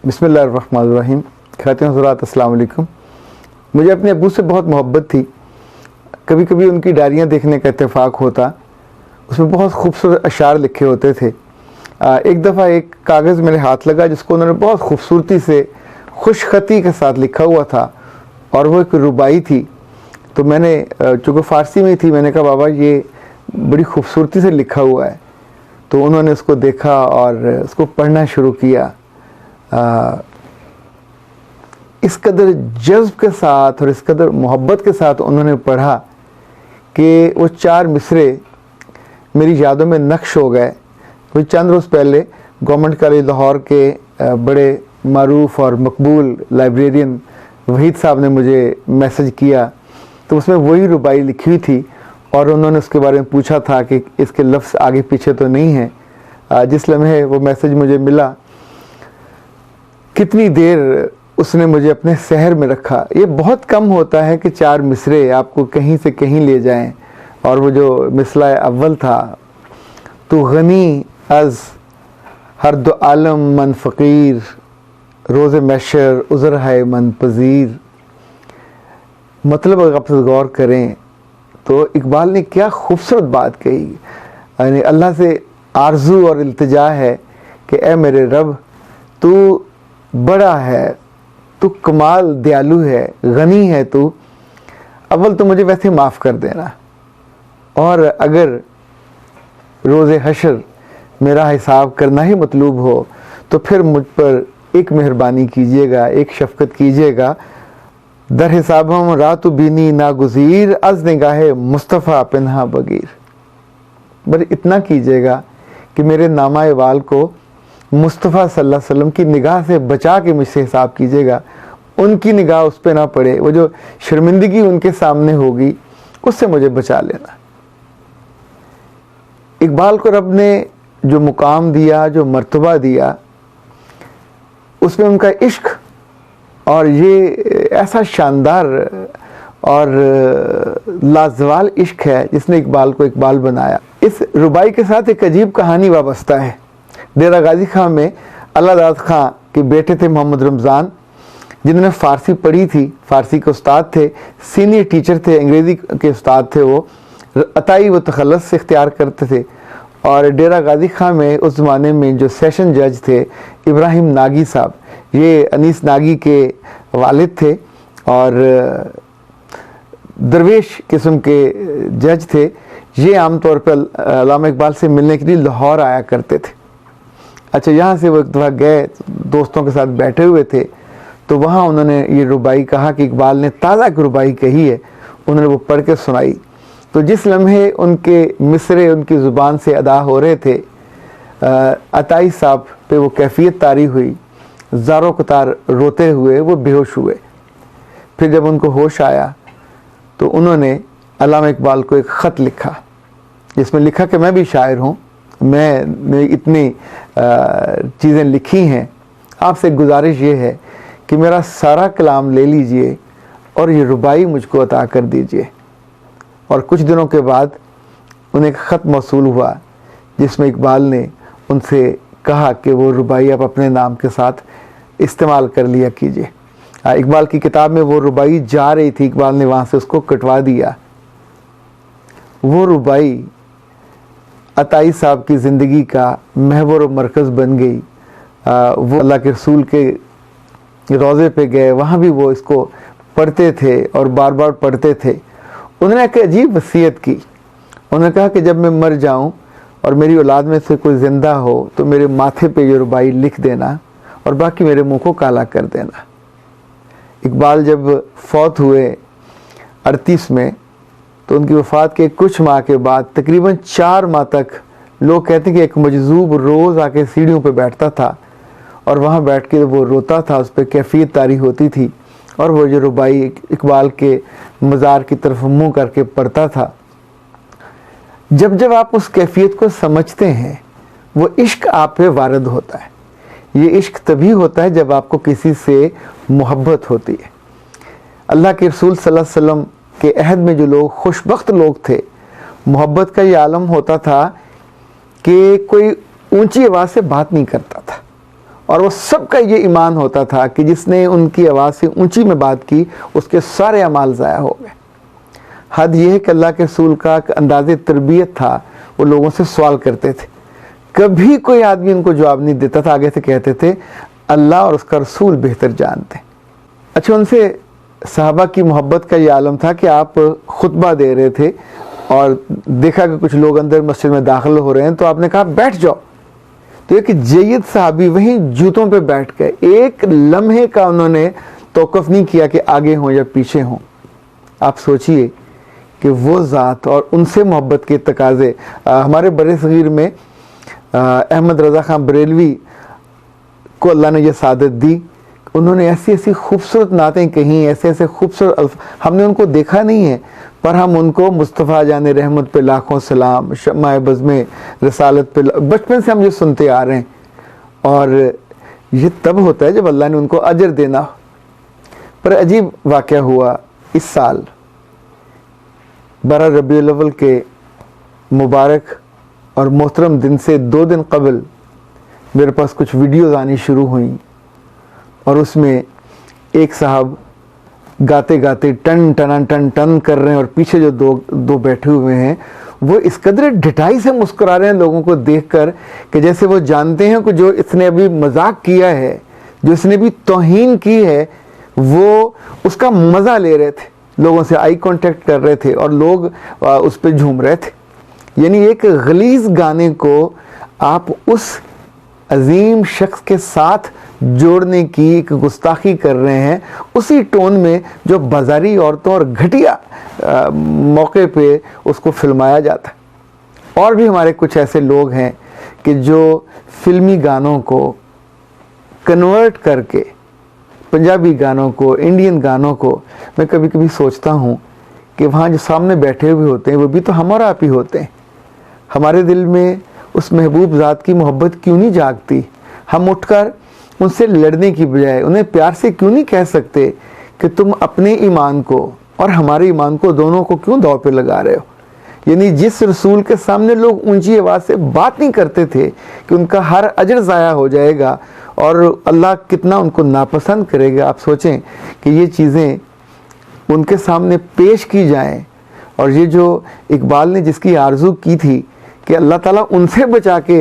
बिस्मिल्लाहिर्रहमानिर्रहीम। ख़वातीन हज़रात अस्सलाम वालेकुम। मुझे अपने अब्बू से बहुत मोहब्बत थी। कभी कभी उनकी डायरियाँ देखने का इत्तेफाक होता, उसमें बहुत खूबसूरत अशार लिखे होते थे। एक दफ़ा एक कागज़ मेरे हाथ लगा जिसको उन्होंने बहुत खूबसूरती से खुशखती के साथ लिखा हुआ था और वो एक रुबाई थी। तो मैंने चूँकि फ़ारसी में थी, मैंने कहा बाबा ये बड़ी खूबसूरती से लिखा हुआ है। तो उन्होंने उसको देखा और उसको पढ़ना शुरू किया। इस कदर जज्ब के साथ और इस कदर मोहब्बत के साथ उन्होंने पढ़ा कि वो 4 मिसरे मेरी यादों में नक्श हो गए। कुछ चंद रोज़ पहले गवर्नमेंट कॉलेज लाहौर के बड़े मारूफ और मकबूल लाइब्रेरियन वहीद साहब ने मुझे मैसेज किया, तो उसमें वही रुबाई लिखी हुई थी और उन्होंने उसके बारे में पूछा था कि इसके लफ्ज़ आगे पीछे तो नहीं हैं। जिस लम्हे वो मैसेज मुझे मिला, कितनी देर उसने मुझे अपने सहर में रखा। ये बहुत कम होता है कि 4 मिसरे आपको कहीं से कहीं ले जाएं। और वो जो मिसला अव्वल था, तो गनी अज़ हर दो आलम मन फ़कीर, रोज़े महशर उज़र है मन पज़ीर। मतलब अगर आप गौर करें तो इकबाल ने क्या खूबसूरत बात कही। यानी अल्लाह से आरज़ू और इल्तिजा है कि ए मेरे रब, तू बड़ा है, तू कमाल दयालु है, गनी है तू। अव्वल तो मुझे वैसे माफ़ कर देना, और अगर रोज़े हशर मेरा हिसाब करना ही मतलूब हो तो फिर मुझ पर एक मेहरबानी कीजिएगा, एक शफ़क़त कीजिएगा। दर हिसाब हम रात बीनी नागुज़ीर, अज़ निगाहे मुस्तफ़ा पिन्हा बगीर। बस इतना कीजिएगा कि मेरे नामा वाल को मुस्तफ़ा सल्लल्लाहु अलैहि वसल्लम की निगाह से बचा के मुझसे हिसाब कीजिएगा। उनकी निगाह उस पर ना पड़े, वो जो शर्मिंदगी उनके सामने होगी उससे मुझे बचा लेना। इकबाल को रब ने जो मुकाम दिया, जो मर्तबा दिया, उसमें उनका इश्क, और ये ऐसा शानदार और लाजवाल इश्क है जिसने इकबाल को इकबाल बनाया। इस रुबाई के साथ एक अजीब कहानी वाबस्ता है। डेरा गाजी खां में अल्लाह दाद खां के बेटे थे मोहम्मद रमज़ान, जिन्होंने फ़ारसी पढ़ी थी, फ़ारसी के उस्ताद थे, सीनियर टीचर थे, अंग्रेज़ी के उस्ताद थे। वो अताई व तखल्लुस से इख्तियार करते थे। और डेरा गाजी खां में उस ज़माने में जो सेशन जज थे इब्राहिम नागी साहब, ये अनीस नागी के वालिद थे और दरवेश किस्म के जज थे। ये आम तौर पर अल्लामा इकबाल से मिलने के लिए लाहौर आया करते थे। अच्छा, यहाँ से वो एक दफ़ा गए, दोस्तों के साथ बैठे हुए थे, तो वहाँ उन्होंने ये रुबाई कहा कि इकबाल ने ताज़ा एक रुबाई कही है। उन्होंने वो पढ़ के सुनाई। तो जिस लम्हे उनके मिसरे उनकी ज़ुबान से अदा हो रहे थे, अताई साहब पे वो कैफियत तारी हुई। ज़ारों कतार रोते हुए वो बेहोश हुए। फिर जब उनको होश आया तो उन्होंने अल्लामा इकबाल को एक ख़त लिखा, जिसमें लिखा कि मैं भी शायर हूँ, मैंने इतनी चीज़ें लिखी हैं, आपसे गुजारिश ये है कि मेरा सारा कलाम ले लीजिए और ये रुबाई मुझको अता कर दीजिए। और कुछ दिनों के बाद उन्हें एक ख़त मौसूल हुआ जिसमें इकबाल ने उनसे कहा कि वो रुबाई आप अपने नाम के साथ इस्तेमाल कर लिया कीजिए। इकबाल की किताब में वो रुबाई जा रही थी, इकबाल ने वहाँ से उसको कटवा दिया। वो रुबाई अताई साहब की ज़िंदगी का महवर व मरकज़ बन गई। वो अल्लाह के रसूल के रोज़े पे गए, वहाँ भी वो इसको पढ़ते थे और बार बार पढ़ते थे। उन्होंने एक अजीब वसीयत की। उन्होंने कहा कि जब मैं मर जाऊँ और मेरी औलाद में से कोई ज़िंदा हो तो मेरे माथे पे ये रुबाई लिख देना और बाकी मेरे मुँह को काला कर देना। इकबाल जब फौत हुए 38 में, तो उनकी वफ़ात के कुछ माह के बाद तकरीबन 4 माह तक लोग कहते हैं कि एक मजज़ूब रोज़ आके सीढ़ियों पे बैठता था और वहाँ बैठ के वो रोता था, उस पर कैफियत तारी होती थी और वो जो रुबाई इकबाल के मज़ार की तरफ मुँह करके पढ़ता था। जब जब आप उस कैफियत को समझते हैं, वो इश्क आप पे वारद होता है। ये इश्क तभी होता है जब आपको किसी से मोहब्बत होती है। अल्लाह के रसूल सल्लल्लाहु अलैहि वसल्लम के अहद में जो लोग खुशबख्त लोग थे, मोहब्बत का ये आलम होता था कि कोई ऊंची आवाज़ से बात नहीं करता था, और वो सबका ये ईमान होता था कि जिसने उनकी आवाज़ से ऊंची में बात की उसके सारे अमाल ज़ाया हो गए। हद यह है कि अल्लाह के रसूल का अंदाज़े तरबियत था, वो लोगों से सवाल करते थे, कभी कोई आदमी उनको जवाब नहीं देता था, आगे से कहते थे अल्लाह और उसका रसूल बेहतर जानते। अच्छा, उनसे सहाबा की मोहब्बत का ये आलम था कि आप खुतबा दे रहे थे और देखा कि कुछ लोग अंदर मस्जिद में दाखिल हो रहे हैं, तो आपने कहा बैठ जाओ। तो एक जय्यद साहबी वहीं जूतों पे बैठ गए, एक लम्हे का उन्होंने तौक़ुफ़ नहीं किया कि आगे हों या पीछे हों। आप सोचिए कि वो ज़ात और उनसे मोहब्बत के तकाज़े। हमारे बड़े सगीर में अहमद रज़ा ख़ान बरेलवी को अल्लाह ने यह सादत दी, उन्होंने ऐसी ऐसी खूबसूरत नातें कहीं, ऐसे ऐसे खूबसूरत हमने उनको देखा नहीं है, पर हम उनको मुस्तफ़ा जाने रहमत पे लाखों सलाम, शम्मा बज़्म रसालत पे, बचपन से हम ये सुनते आ रहे हैं। और ये तब होता है जब अल्लाह ने उनको अजर देना हो। पर अजीब वाक़या हुआ इस साल 12 रबीउल अव्वल के मुबारक और मोहतरम दिन से 2 दिन कबल मेरे पास कुछ वीडियोज़ आनी शुरू हुई और उसमें एक साहब गाते गाते टन टन टन टन कर रहे हैं और पीछे जो दो बैठे हुए हैं वो इस कदर ढिठाई से मुस्कुरा रहे हैं लोगों को देखकर कि जैसे वो जानते हैं कि जो इसने अभी मजाक किया है, जो इसने भी तौहीन की है, वो उसका मज़ा ले रहे थे, लोगों से आई कांटेक्ट कर रहे थे और लोग उस पर झूम रहे थे। यानी एक गलीज़ गाने को आप उस अजीम शख्स के साथ जोड़ने की एक गुस्ताखी कर रहे हैं, उसी टोन में जो बाजारी औरतों और घटिया मौके पे उसको फिल्माया जाता है। और भी हमारे कुछ ऐसे लोग हैं कि जो फिल्मी गानों को कन्वर्ट करके पंजाबी गानों को, इंडियन गानों को, मैं कभी कभी सोचता हूँ कि वहाँ जो सामने बैठे हुए होते हैं वो भी तो हम और आप ही होते हैं। हमारे दिल में उस महबूब ज़ात की मोहब्बत क्यों नहीं जागती? हम उठकर उनसे लड़ने की बजाय उन्हें प्यार से क्यों नहीं कह सकते कि तुम अपने ईमान को और हमारे ईमान को दोनों को क्यों दांव पे लगा रहे हो? यानी जिस रसूल के सामने लोग ऊंची आवाज़ से बात नहीं करते थे कि उनका हर अजर ज़ाया हो जाएगा और अल्लाह कितना उनको नापसंद करेगा। आप सोचें कि ये चीज़ें उनके सामने पेश की जाएं और ये जो इकबाल ने जिसकी आरज़ू की थी कि अल्लाह ताला उनसे बचा के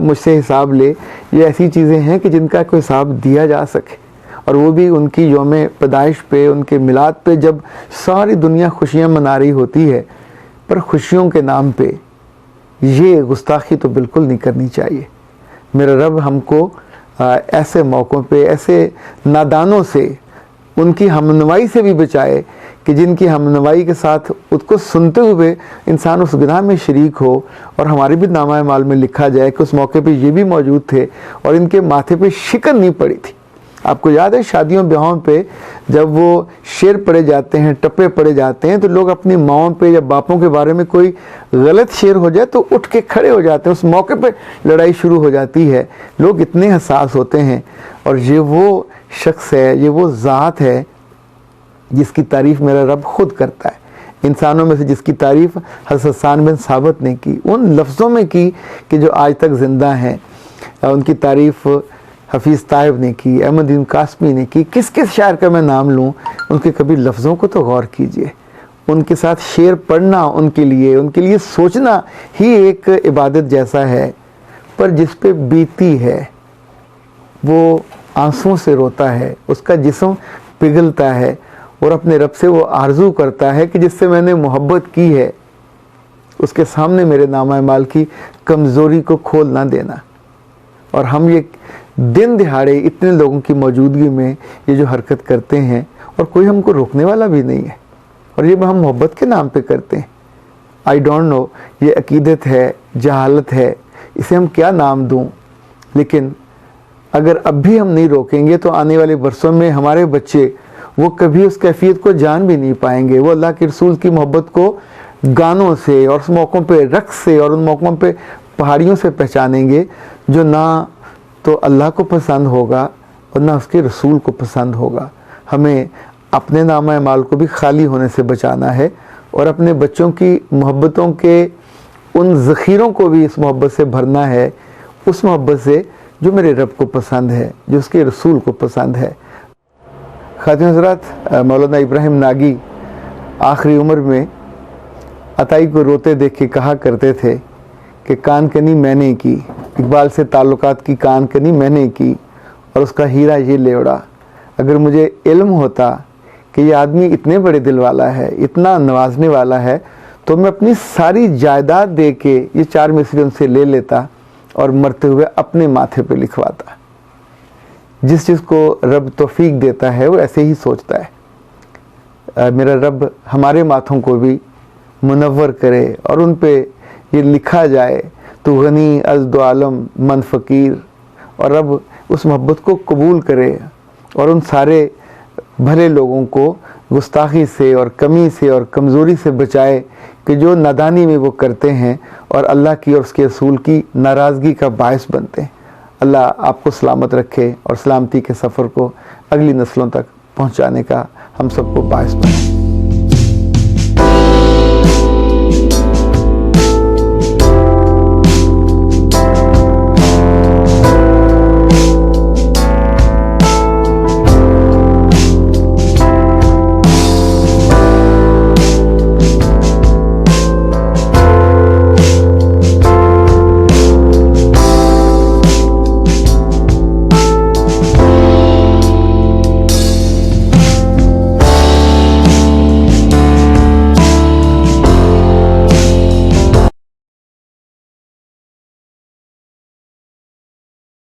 मुझसे हिसाब ले, ये ऐसी चीज़ें हैं कि जिनका कोई हिसाब दिया जा सके। और वो भी उनकी यौम पैदाइश पे, उनके मिलाद पे, जब सारी दुनिया खुशियाँ मना रही होती है, पर खुशियों के नाम पे ये गुस्ताखी तो बिल्कुल नहीं करनी चाहिए। मेरा रब हमको ऐसे मौक़ों पे, ऐसे नादानों से, उनकी हमनवाई से भी बचाए कि जिनकी हमनवाई के साथ उसको सुनते हुए इंसान उस गुनाह में शरीक हो और हमारे भी नामा माल में लिखा जाए कि उस मौके पे ये भी मौजूद थे और इनके माथे पे शिकन नहीं पड़ी थी। आपको याद है शादियों ब्याहों पे जब वो शेर पड़े जाते हैं, टप्पे पड़े जाते हैं, तो लोग अपनी माओं पे या बापों के बारे में कोई गलत शेर हो जाए तो उठ के खड़े हो जाते हैं, उस मौके पे लड़ाई शुरू हो जाती है। लोग इतने हसास होते हैं और ये वो शख्स है, ये वो ज़ात है जिसकी तारीफ़ मेरा रब खुद करता है। इंसानों में से जिसकी तारीफ़ हज़रत हसन बिन साबित ने की, उन लफ्ज़ों में की कि जो आज तक ज़िंदा हैं। उनकी तारीफ़ हफीज़ ताइब ने की, अहमद कासमी ने की, किस किस शायर का मैं नाम लूँ, उनके कभी लफ्ज़ों को तो गौर कीजिए। उनके साथ शेर पढ़ना उनके लिए सोचना ही एक इबादत जैसा है। पर जिस पे बीती है वो आंसुओं से रोता है, उसका जिस्म पिघलता है और अपने रब से वो आरज़ू करता है कि जिससे मैंने मोहब्बत की है उसके सामने मेरे नामा माल की कमज़ोरी को खोल ना देना। और हम ये दिन दिहाड़े इतने लोगों की मौजूदगी में ये जो हरकत करते हैं और कोई हमको रोकने वाला भी नहीं है, और ये हम मोहब्बत के नाम पे करते हैं। आई डोंट नो ये अकीदत है, जहालत है, इसे हम क्या नाम दूँ। लेकिन अगर अब भी हम नहीं रोकेंगे तो आने वाले वर्षों में हमारे बच्चे वो कभी उस कैफियत को जान भी नहीं पाएंगे। वो अल्लाह के रसूल की मोहब्बत को गानों से और उस मौक़ों पे रक़्स से और उन मौक़ों पे पहाड़ियों से पहचानेंगे जो ना तो अल्लाह को पसंद होगा और ना उसके रसूल को पसंद होगा। हमें अपने नामा माल को भी खाली होने से बचाना है और अपने बच्चों की मोहब्बतों के उन ज़ख़ीरों को भी इस मोहब्बत से भरना है, उस मोहब्बत से जो मेरे रब को पसंद है, जो उसके रसूल को पसंद है। खातिन हज़रात, मौलाना इब्राहिम नागी आखिरी उम्र में अताई को रोते देख के कहा करते थे कि कानकनी मैंने की, इकबाल से ताल्लुकात की कानकनी मैंने की और उसका हीरा ये ले उड़ा। अगर मुझे इल्म होता कि ये आदमी इतने बड़े दिल वाला है, इतना नवाजने वाला है, तो मैं अपनी सारी जायदाद दे के ये 4 मिसरे उनसे ले लेता और मरते हुए अपने माथे पे लिखवाता। जिस चीज़ को रब तौफीक देता है वो ऐसे ही सोचता है। मेरा रब हमारे माथों को भी मुनव्वर करे और उन पे ये लिखा जाए तो गनी अज़ दो आलम मन फ़कीर, और रब उस मोहब्बत को कबूल करे और उन सारे भले लोगों को गुस्ताखी से और कमी से और कमज़ोरी से बचाए कि जो नादानी में वो करते हैं और अल्लाह की और उसके रसूल की नाराज़गी का बायस बनते हैं। अल्लाह आपको सलामत रखे और सलामती के सफ़र को अगली नस्लों तक पहुँचाने का हम सबको बायस बने।